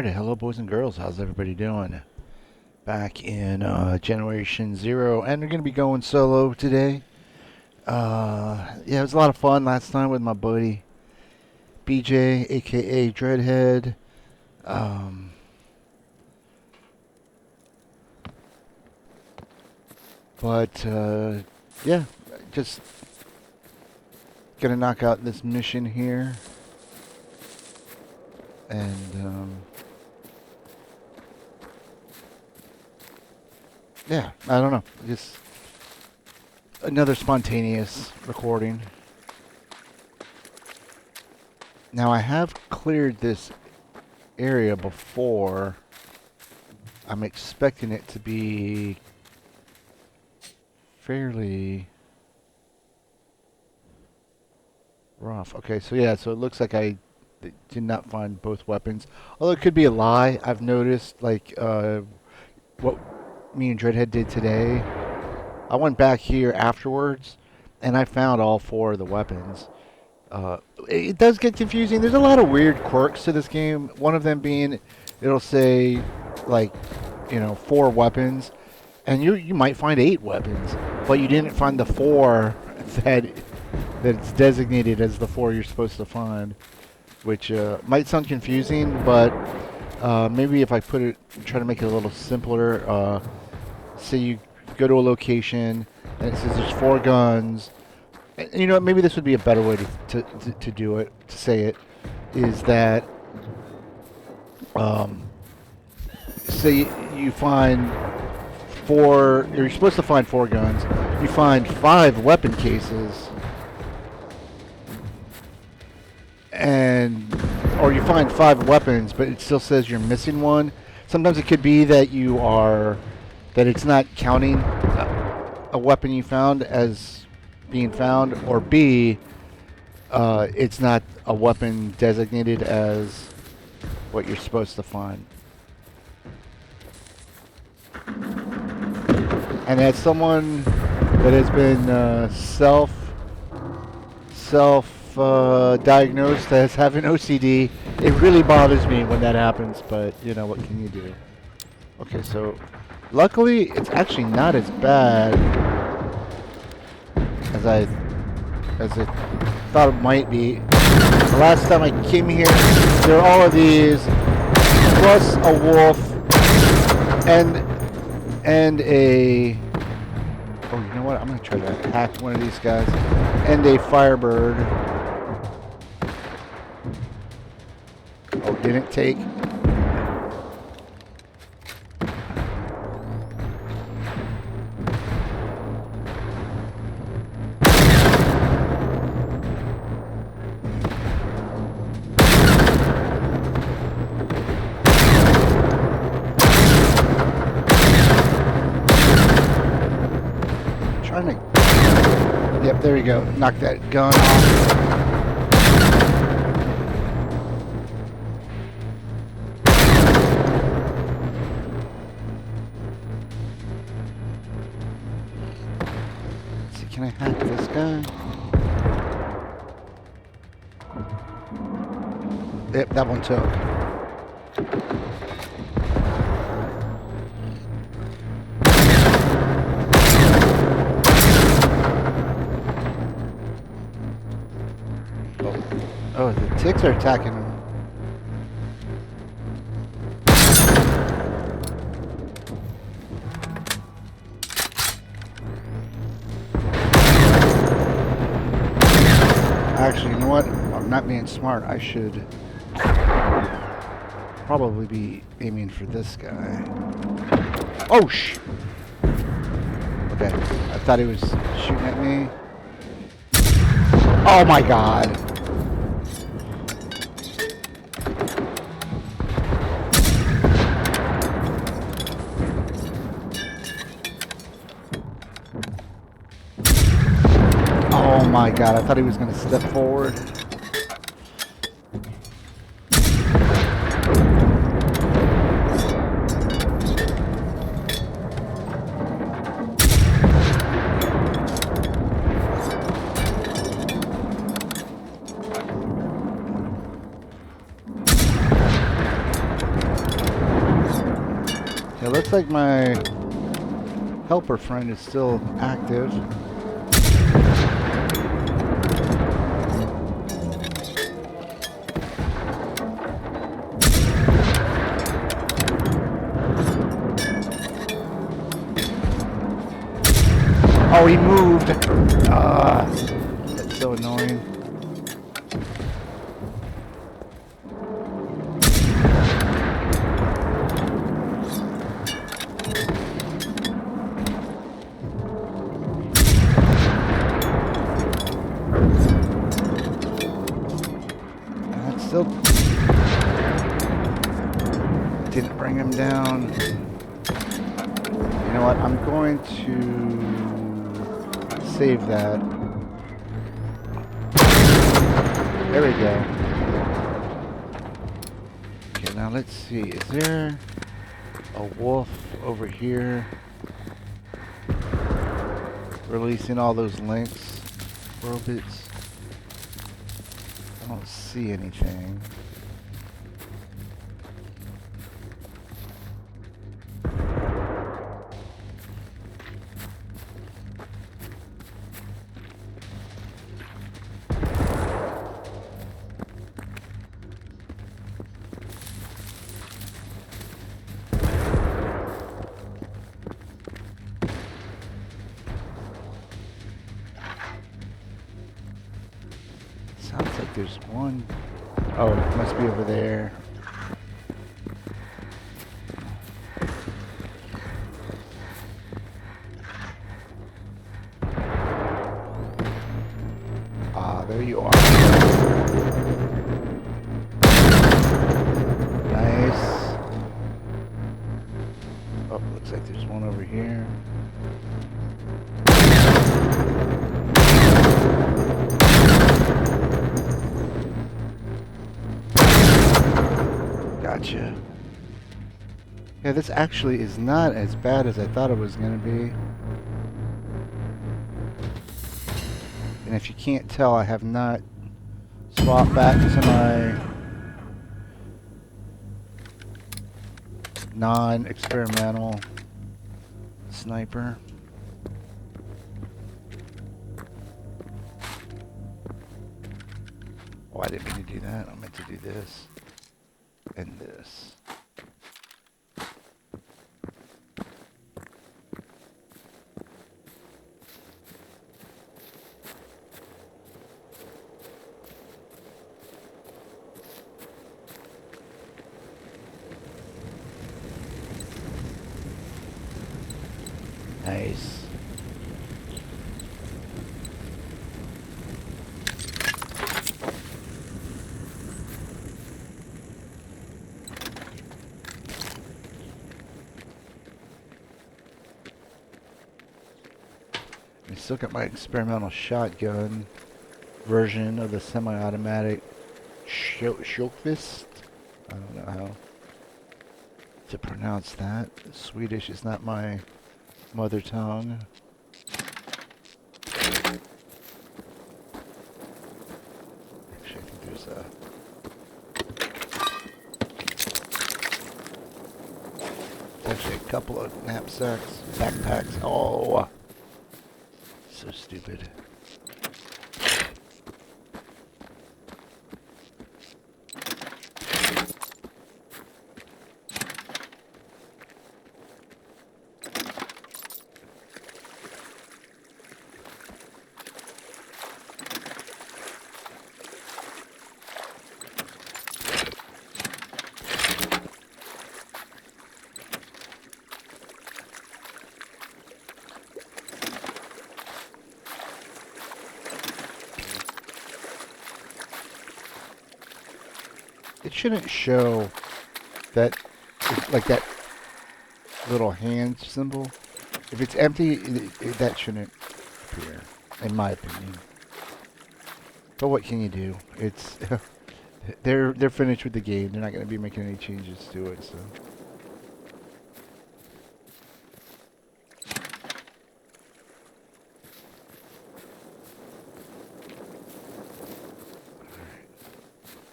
Alright, hello boys and girls, how's everybody doing? Back in Generation Zero, and we're going to be going solo today. Yeah, it was a lot of fun last time with my buddy BJ, aka Dreadhead. Um, but yeah, just gonna knock out this mission here. And yeah, I don't know, just another spontaneous recording. Now I have cleared this area before. I'm expecting it to be fairly rough. Okay, so yeah, so it looks like I did not find both weapons. Although it could be a lie. I've noticed, like, what me and Dreadhead did today. I went back here afterwards, and I found all four of the weapons. It does get confusing. There's a lot of weird quirks to this game. One of them being, it'll say, like, 4 weapons, and you might find 8 weapons, but you didn't find the 4 that it's designated as the 4 you're supposed to find, which might sound confusing, but maybe if I try to make it a little simpler. Say you go to a location and it says there's 4 guns. And maybe this would be a better way to do it, to say it, is that, say you find 4, or you're supposed to find 4 guns, you find 5 weapon cases, or you find 5 weapons, but it still says you're missing one. Sometimes it could be that that it's not counting a weapon you found as being found, or B, it's not a weapon designated as what you're supposed to find. And as someone that has been self-diagnosed as having OCD, it really bothers me when that happens, but what can you do? Okay, so luckily it's actually not as bad as I thought it might be. The last time I came here, there were all of these, plus a wolf, and a... Oh, you know what? I'm going to try to hack one of these guys. And a firebird. Oh, didn't take. Yep, there you go. Knock that gun off. Let's see, can I hack this guy? Yep, that one took. Oh, the ticks are attacking him. Actually, you know what? I'm not being smart. I should probably be aiming for this guy. Oh, okay, I thought he was shooting at me. Oh my god. Oh my god, I thought he was going to step forward. It looks like my helper friend is still active. Oh, he moved. That's so annoying. That still didn't bring him down. You know what? I'm going to save that. There we go. Okay, now let's see. Is there a wolf over here releasing all those links? Robots? I don't see anything. Sounds like there's one. Oh, it must be over there. Ah, there you are. Nice. Oh, looks like there's one over here. Gotcha. Yeah, this actually is not as bad as I thought it was going to be. And if you can't tell, I have not swapped back to my non-experimental sniper. Oh, I didn't mean to do that. I meant to do this and this. Nice. I still got my experimental shotgun version of the semi-automatic Schokfist. I don't know how to pronounce that. Swedish is not my mother tongue. Actually, I think there's actually a couple of knapsacks, backpacks. Oh, so stupid. It shouldn't show that, like that little hand symbol. If it's empty, that shouldn't appear, in my opinion. But what can you do? It's they're finished with the game. They're not going to be making any changes to it, so.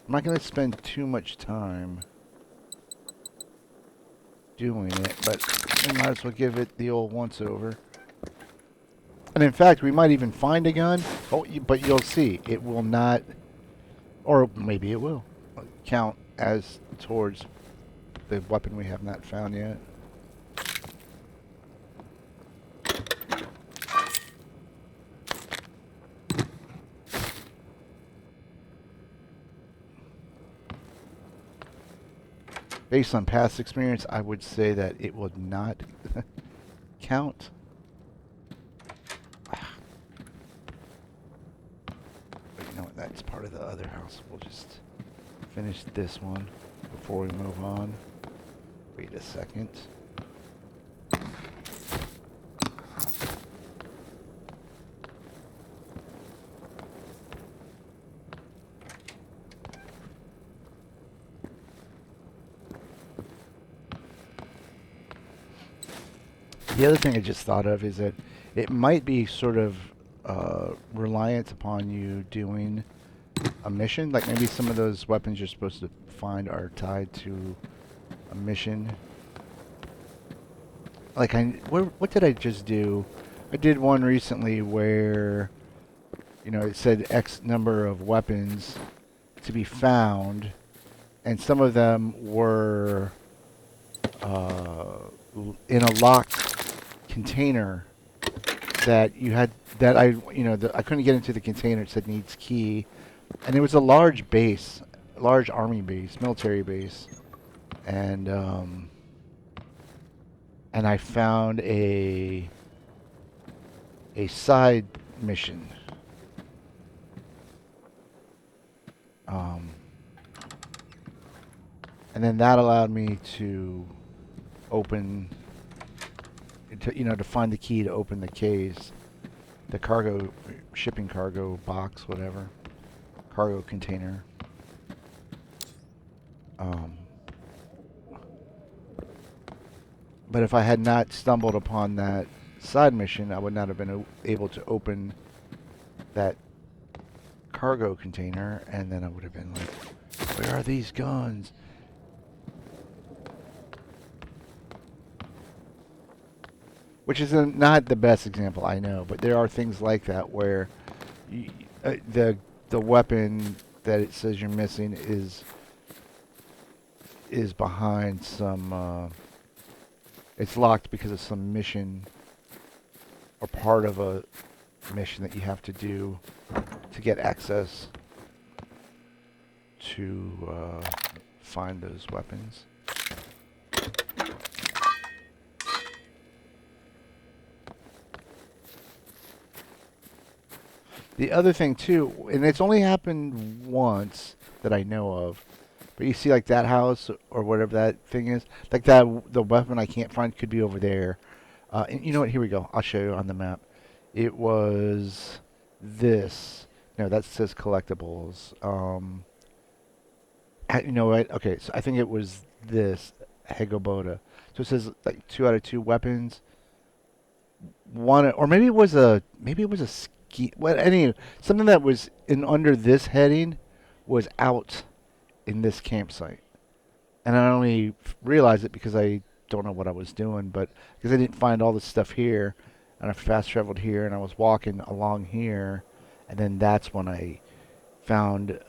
I'm not going to spend too much time doing it, but we might as well give it the old once-over. And in fact, we might even find a gun, but you'll see, it will not, or maybe it will, count as towards the weapon we have not found yet. Based on past experience, I would say that it would not count. But you know what, that's part of the other house. We'll just finish this one before we move on. Wait a second. The other thing I just thought of is that it might be sort of reliant upon you doing a mission. Like maybe some of those weapons you're supposed to find are tied to a mission. Like what did I just do? I did one recently where, you know, it said X number of weapons to be found, and some of them were in a locked container that you had, that I couldn't get into the container. It said needs key, and it was a large base, large army base, military base, and I found a side mission. And then that allowed me to open, to find the key to open the case, the cargo, shipping cargo box, whatever, cargo container. But if I had not stumbled upon that side mission, I would not have been able to open that cargo container, and then I would have been like, where are these guns? Which is not the best example, I know, but there are things like that where the weapon that it says you're missing is behind some, it's locked because of some mission or part of a mission that you have to do to get access to find those weapons. The other thing too, and it's only happened once that I know of, but you see like that house or whatever that thing is, like that, the weapon I can't find could be over there. And you know what, here we go, I'll show you on the map. It was this. No, that says collectibles. You know what, okay, so I think it was this, Hegoboda. So it says like 2 out of 2 weapons. One, or maybe it was a well, anyway, something that was in under this heading was out in this campsite, and I only realized it because I don't know what I was doing, but because I didn't find all this stuff here, and I fast traveled here, and I was walking along here, and then that's when I found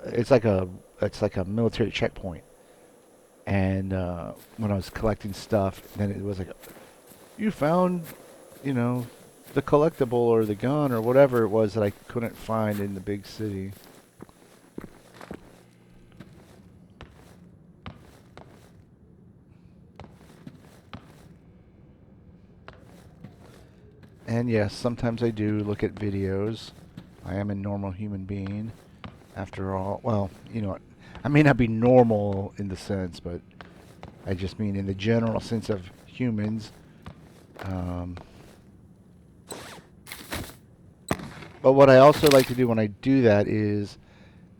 it's like a military checkpoint, and when I was collecting stuff, then it was like, you found, you know, the collectible or the gun or whatever it was that I couldn't find in the big city. And yes, sometimes I do look at videos. I am a normal human being, after all. Well, you know what, I may not be normal in the sense, but I just mean in the general sense of humans. But what I also like to do when I do that is,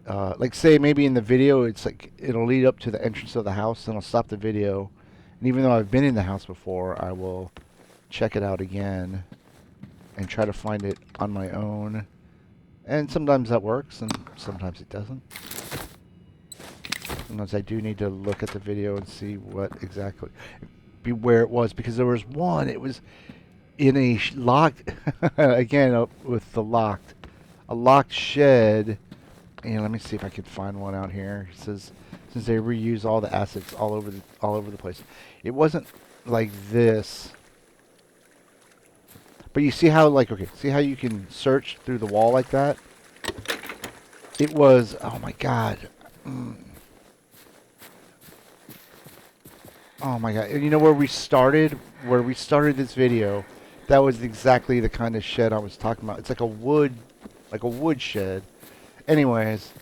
like say maybe in the video it's like it'll lead up to the entrance of the house, and I'll stop the video, and even though I've been in the house before, I will check it out again and try to find it on my own. And sometimes that works, and sometimes it doesn't. Unless I do need to look at the video and see what exactly, where it was, because there was one. It was in a locked, again with the a locked shed. And let me see if I can find one out here. It says since they reuse all the assets all over the place. It wasn't like this. But you see how, like, okay, see how you can search through the wall like that? It was, oh my god. Oh my god. And you know where we started? Where we started this video, that was exactly the kind of shed I was talking about. It's like a wood shed. Anyways,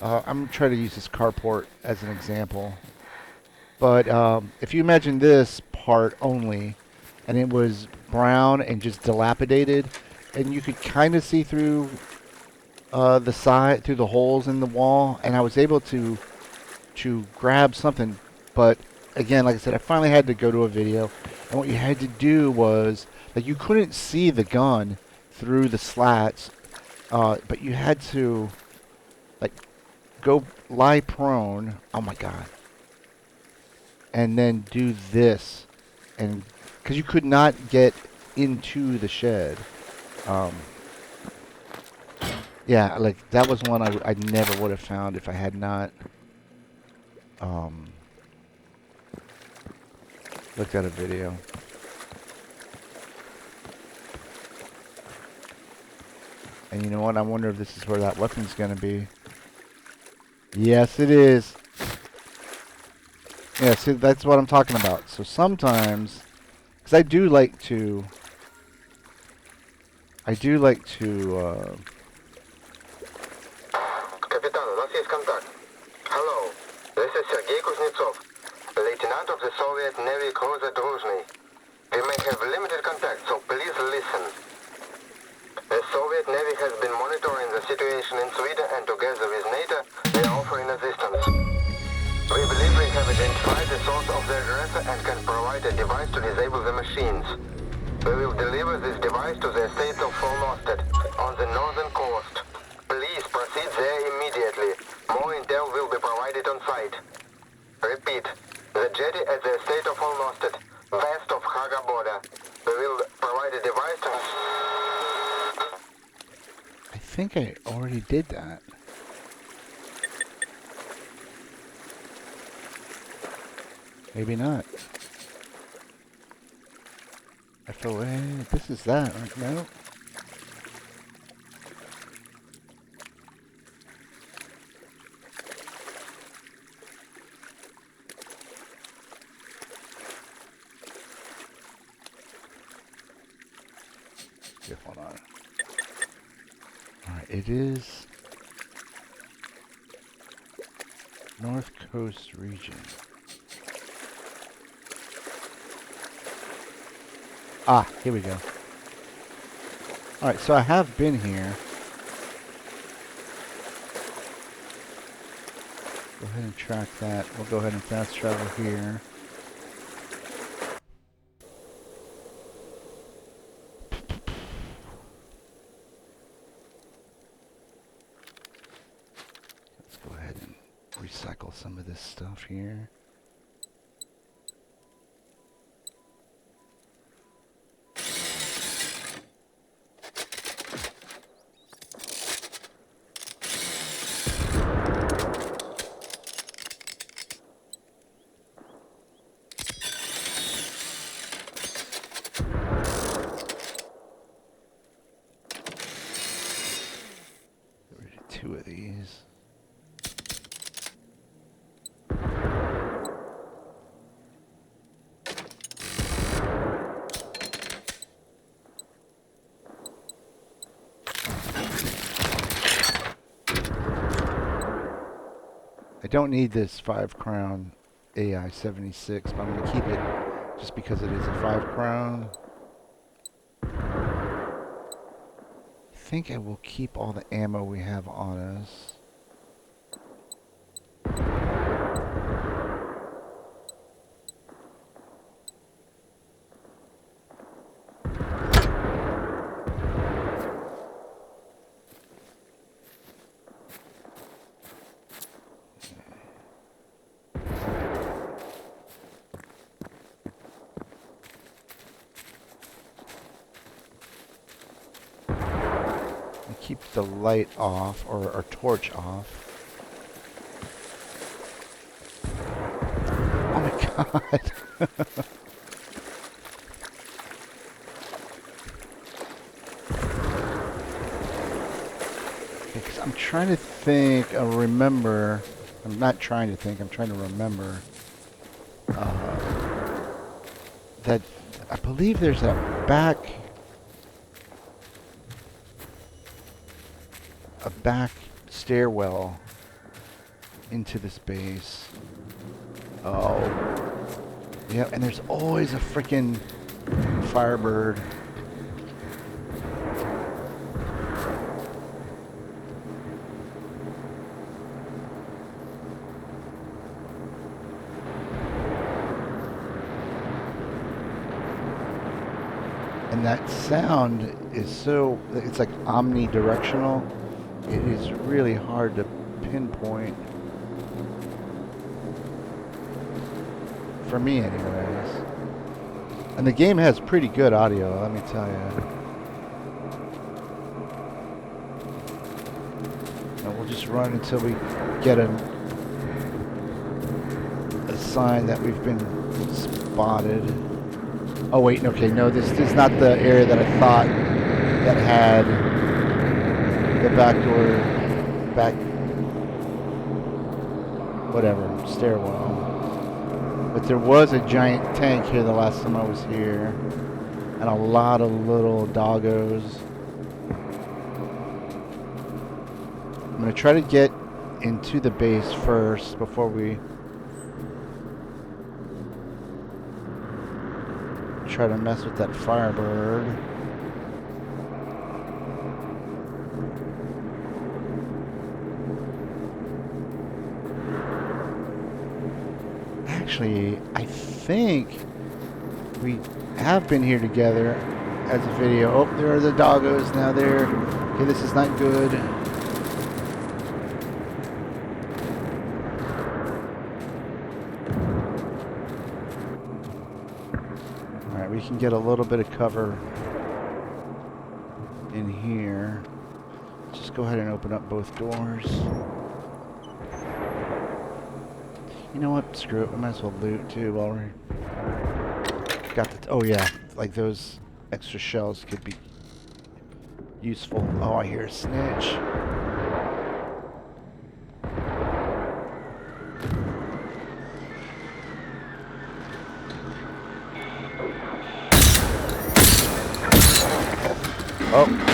I'm trying to use this carport as an example. But if you imagine this part only, and it was brown and just dilapidated, and you could kind of see through the side, through the holes in the wall, and I was able to grab something. But again, like I said, I finally had to go to a video, and what you had to do was, like, you couldn't see the gun through the slats, but you had to, like, go lie prone. Oh my god. And then do this, and because you could not get into the shed. Yeah, like that was one I never would have found if I had not looked at a video. And you know what? I wonder if this is where that weapon's gonna be. Yes, it is. Yeah, see, that's what I'm talking about. So sometimes, because I do like to Капитан, у нас есть контакт. Hello, this is Sergei Kuznetsov, Lieutenant of the Soviet Navy cruiser Druzhny. We may have limited contact, so please listen. The Soviet Navy has been monitoring the situation in Sweden, and together with NATO, they are offering assistance. We believe we have identified the source of the aggressor and can provide a device to disable the machines. We will deliver this device to the estate of Fornosted on the northern coast. Please proceed there immediately. More intel will be provided on site. Repeat, the jetty at the estate of Fornosted, west of Haga border. We will provide a device to... I think I already did that. Maybe not. FOA, this is that, right? No? Okay, hold on. Alright, it is North Coast region. Ah, here we go. Alright, so I have been here. Go ahead and track that. We'll go ahead and fast travel here. Let's go ahead and recycle some of this stuff here. Two of these. I don't need this 5 crown AI-76, but I'm going to keep it just because it is a 5 crown. I think I will keep all the ammo we have on us. keep the light off, or our torch off. Oh my god. Because I'm trying to think, remember. I'm not trying to think, I'm trying to remember. That I believe there's a back stairwell into this base. Oh. Yeah, and there's always a freaking Firebird. And that sound is so, it's like omnidirectional. It is really hard to pinpoint. For me anyways. And the game has pretty good audio, let me tell you. And we'll just run until we get a sign that we've been spotted. Oh wait, okay, no, this is not the area that I thought that had the back whatever, stairwell. But there was a giant tank here the last time I was here, and a lot of little doggos. I'm gonna try to get into the base first before we try to mess with that Firebird. Actually, I think we have been here together as a video. Oh, there are the doggos now there. Okay, this is not good. Alright, we can get a little bit of cover in here. Just go ahead and open up both doors. You know what? Screw it. We might as well loot too while we're got the. Oh yeah, like those extra shells could be useful. Oh, I hear a snitch. Oh.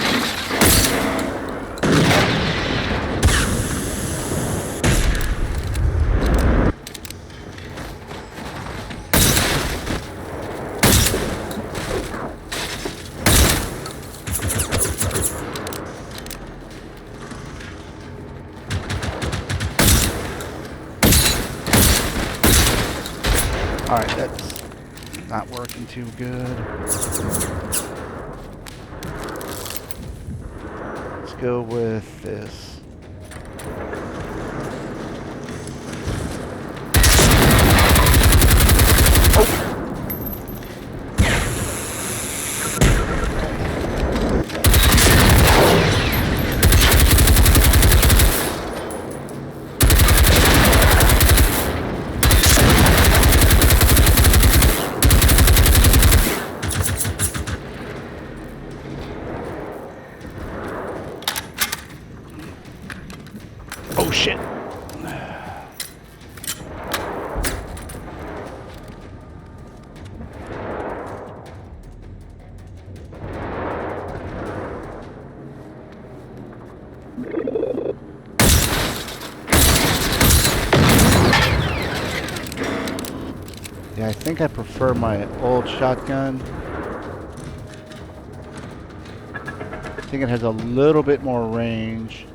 Alright, that's not working too good. Let's go with this. Oh shit. Yeah, I think I prefer my old shotgun. I think it has a little bit more range.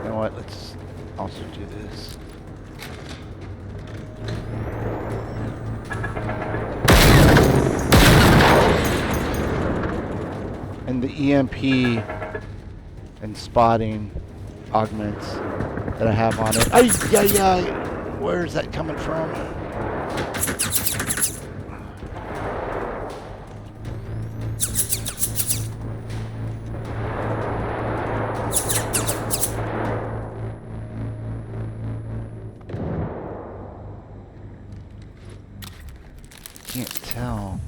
You know what? Let's also do this. And the EMP and spotting augments that I have on it. Ay, ay, ay. Where is that coming from? Can't tell.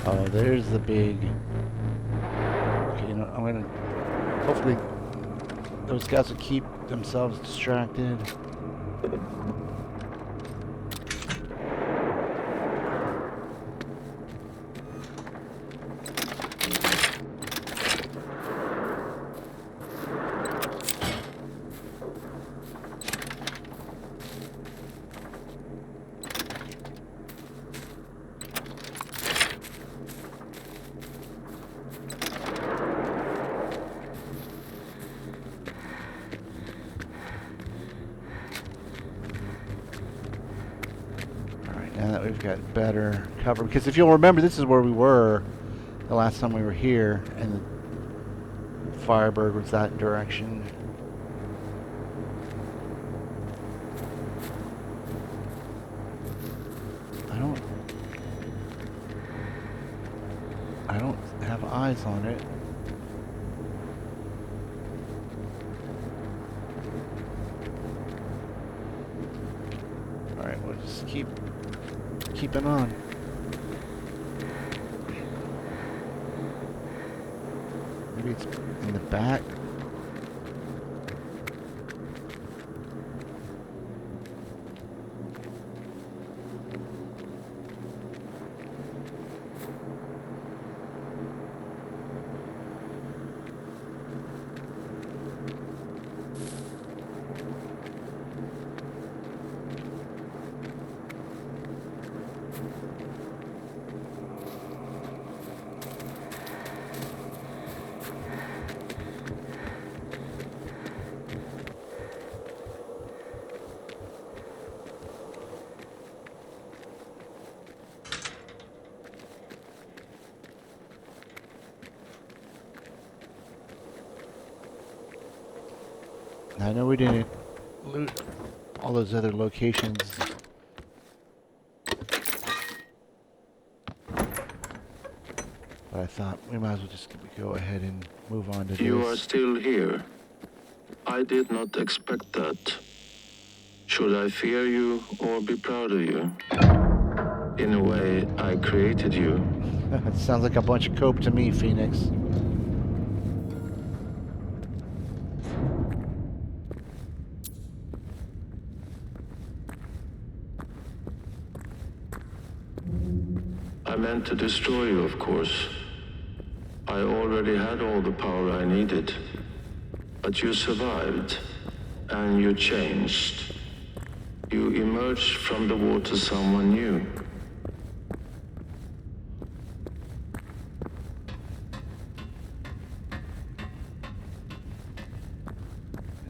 Oh, there's the big. Okay, you know, I'm gonna. Hopefully, those guys will keep themselves distracted. Now that we've got better cover, because if you'll remember, this is where we were the last time we were here, and the Firebird was that direction. I don't have eyes on it. All right, we'll just keep it on. Maybe it's in the back. I know we didn't loot all those other locations. But I thought we might as well just go ahead and move on to this. You are still here. I did not expect that. Should I fear you or be proud of you? In a way, I created you. It sounds like a bunch of cope to me, Phoenix. I meant to destroy you, of course. I already had all the power I needed. But you survived, and you changed. You emerged from the water someone new.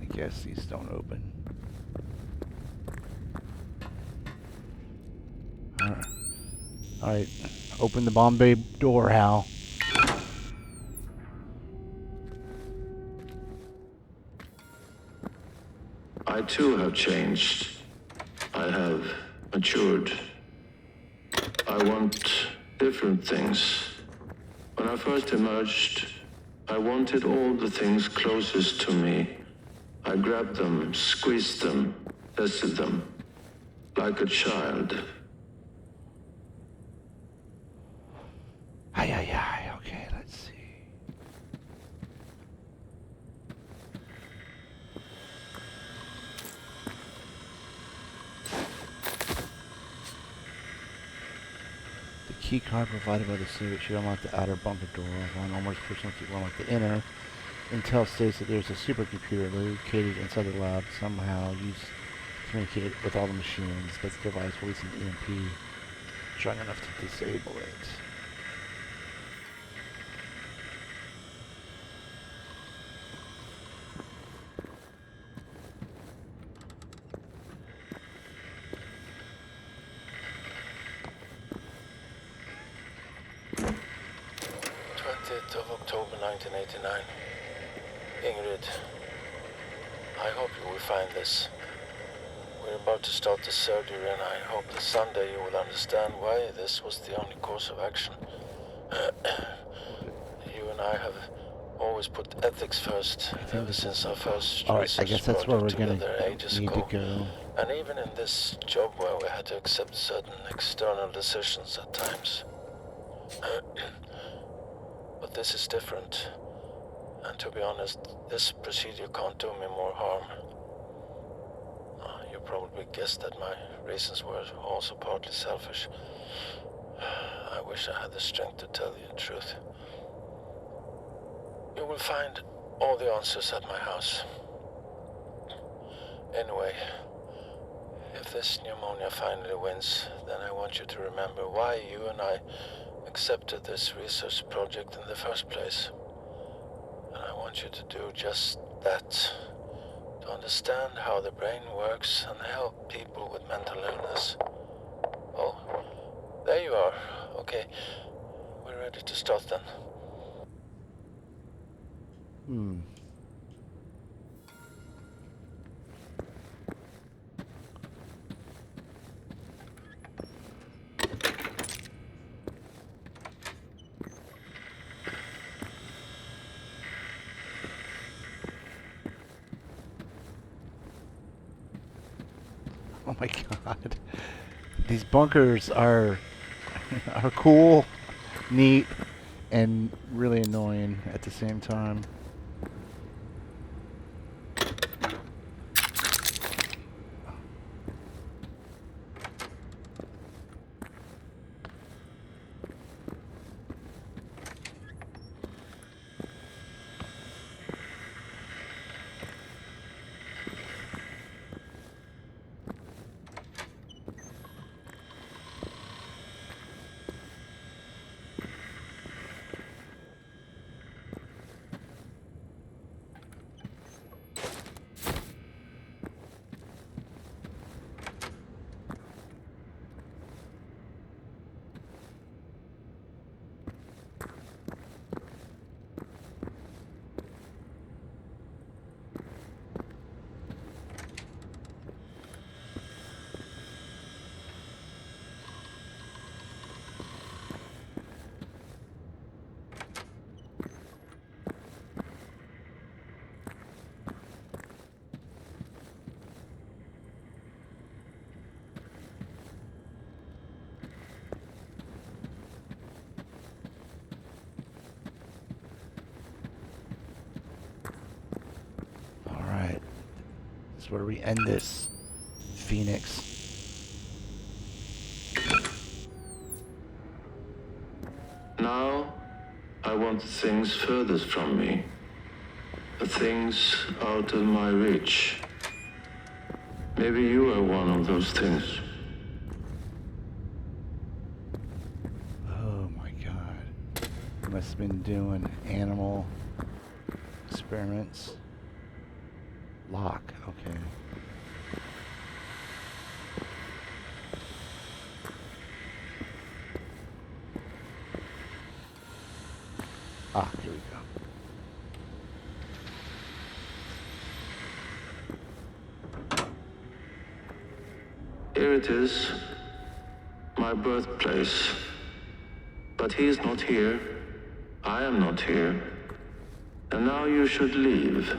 I guess these don't open. Alright, open the Bombay door, Hal. I too have changed. I have matured. I want different things. When I first emerged, I wanted all the things closest to me. I grabbed them, squeezed them, tested them, like a child. Aye, aye, aye. Okay, let's see. The key card provided by the suit should unlock the outer bunker door. One onwards person will unlock the inner. Intel states that there's a supercomputer located inside the lab somehow used to communicate with all the machines, but the device releases an EMP strong enough to disable it. Of October 1989. Ingrid, I hope you will find this. We're about to start the surgery, and I hope that Sunday you will understand why this was the only course of action. You and I have always put ethics first ever since our first Alright, I guess that's where we're gonna need to go. And even in this job where we had to accept certain external decisions at times. But this is different. And to be honest, this procedure can't do me more harm. You probably guessed that my reasons were also partly selfish. I wish I had the strength to tell you the truth. You will find all the answers at my house. Anyway, if this pneumonia finally wins, then I want you to remember why you and I accepted this research project in the first place. And I want you to do just that. To understand how the brain works and help people with mental illness. Oh, there you are. Okay, we're ready to start then. Oh my god. These bunkers are cool, neat, and really annoying at the same time. Where we end this, Phoenix. Now, I want the things furthest from me. The things out of my reach. Maybe you are one of those things. Oh my god. You must have been doing animal experiments. Lock, okay. Ah, here we go. Here it is, my birthplace. But he is not here. I am not here. And now you should leave.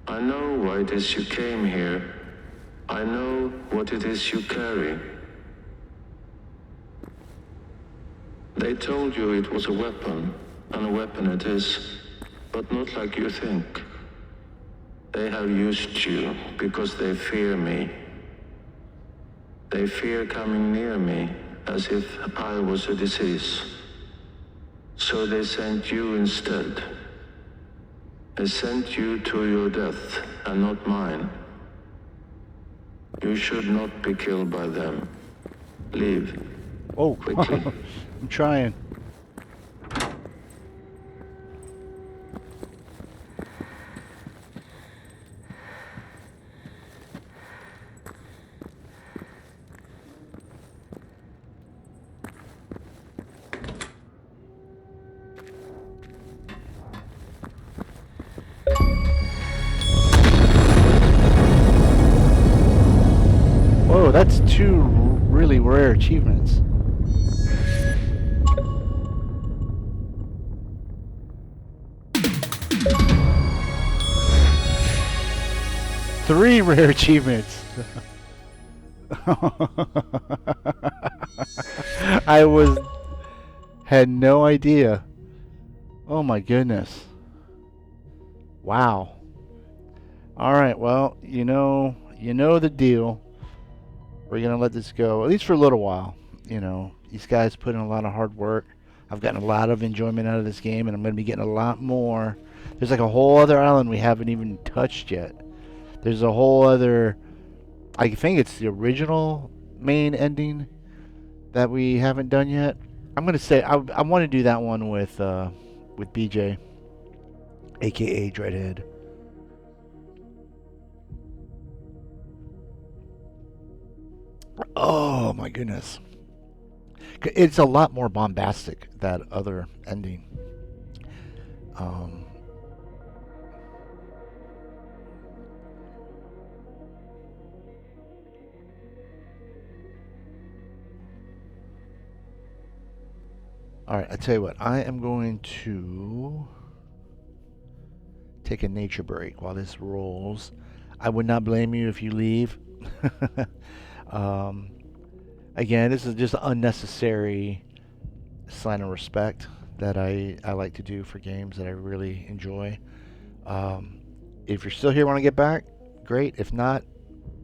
I know why it is you came here. I know what it is you carry. They told you it was a weapon, and a weapon it is, but not like you think. They have used you because they fear me. They fear coming near me, as if I was a disease. So they sent you instead. They sent you to your death, and not mine. You should not be killed by them. Leave. Oh, Quickly. I'm trying. Whoa, that's two really rare achievements. Three rare achievements. I had no idea. Oh my goodness. Wow. All right, well, you know the deal. We're gonna let this go, at least for a little while. These guys put in a lot of hard work. I've gotten a lot of enjoyment out of this game, and I'm gonna be getting a lot more. There's like a whole other island we haven't even touched yet. There's a whole other. I think it's the original main ending that we haven't done yet. I'm gonna say I want to do that one with BJ, aka Dreadhead. Oh my goodness. It's a lot more bombastic, that other ending. Um, all right, I tell you what, I am going to take a nature break while this rolls. I would not blame you if you leave. um, Again, this is just unnecessary sign of respect that I like to do for games that I really enjoy. Um, if you're still here when I get back, great. If not,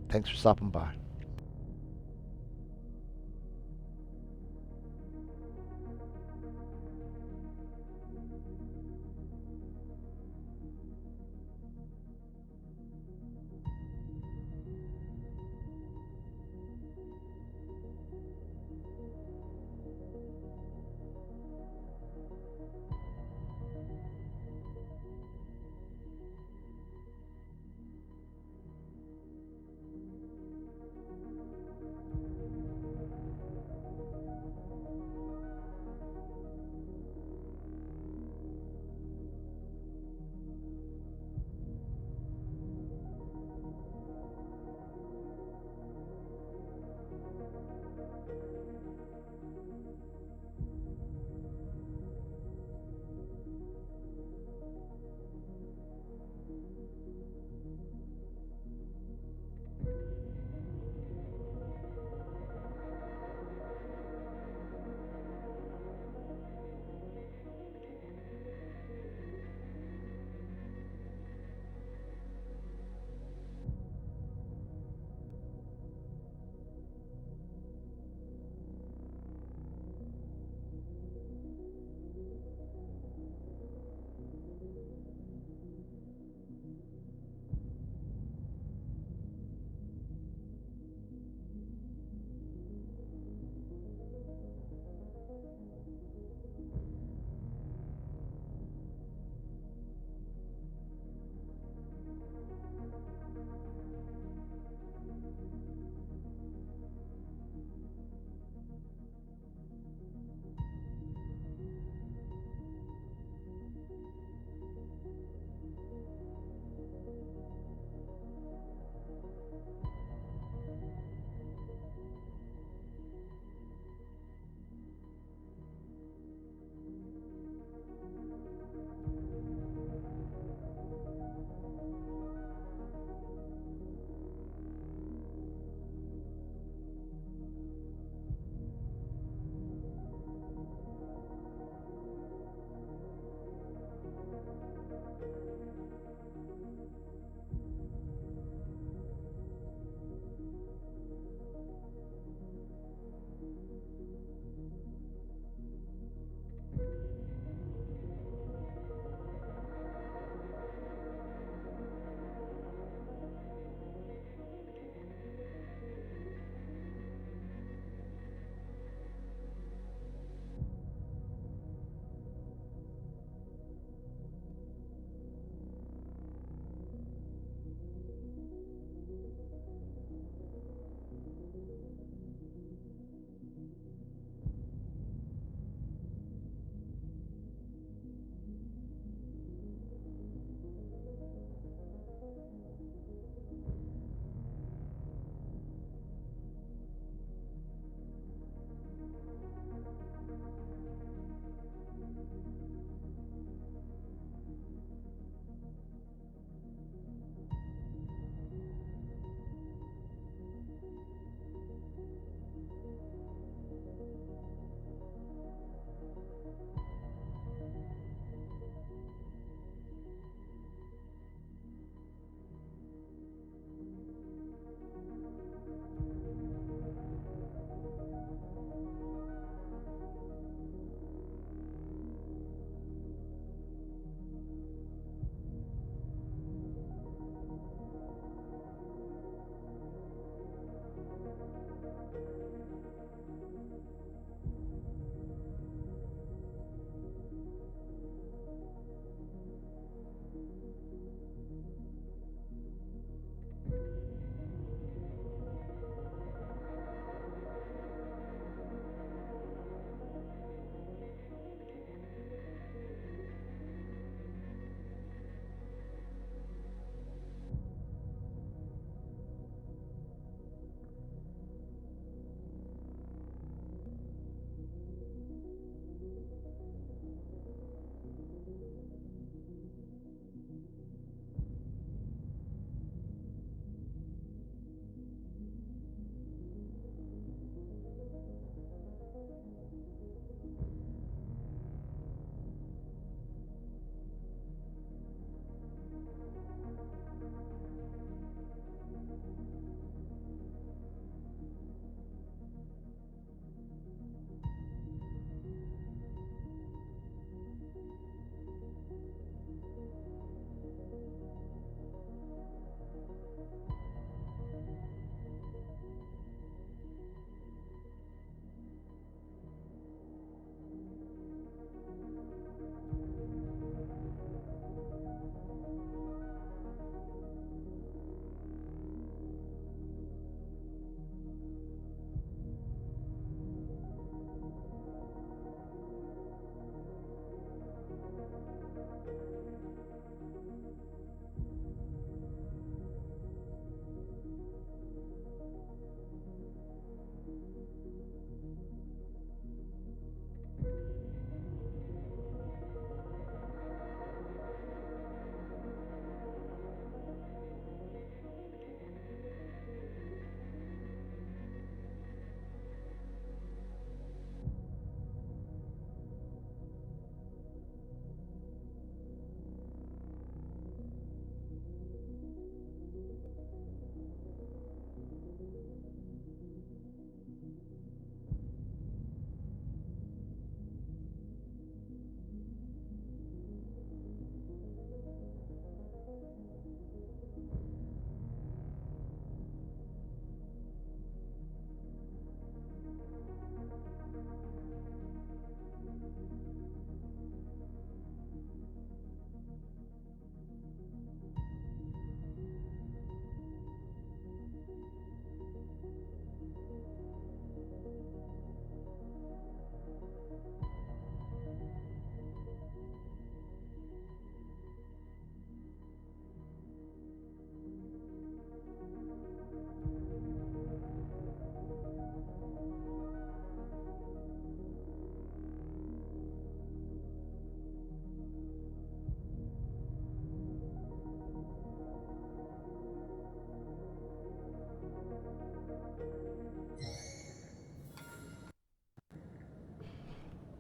thanks for stopping by.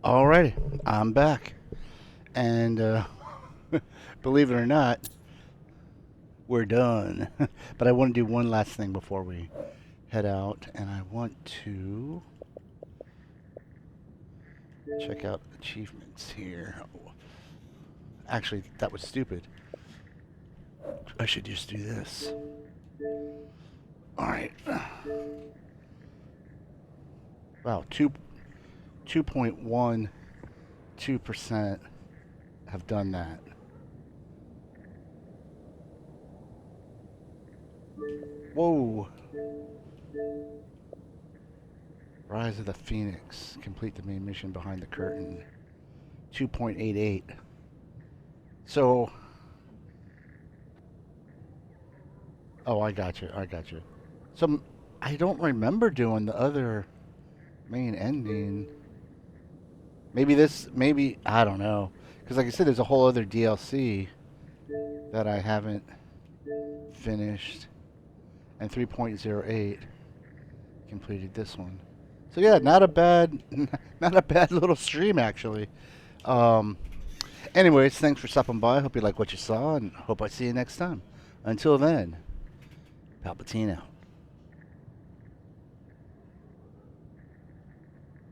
Alrighty, I'm back. And believe it or not, we're done. But I want to do one last thing before we head out, and I want to check out achievements here. Actually, that was stupid. I should just do this. Alright. Wow, 2.12% have done that. Whoa. Rise of the Phoenix. Complete the main mission behind the curtain. 2.88. So, oh, I got you. I got you. So, I don't remember doing the other main ending. Maybe, I don't know. Because, like I said, there's a whole other DLC that I haven't finished. And 3.08 completed this one. So, yeah, not a bad, not a bad little stream, actually. Um, anyways, thanks for stopping by. Hope you like what you saw, and hope I see you next time. Until then, PalpyTeen out.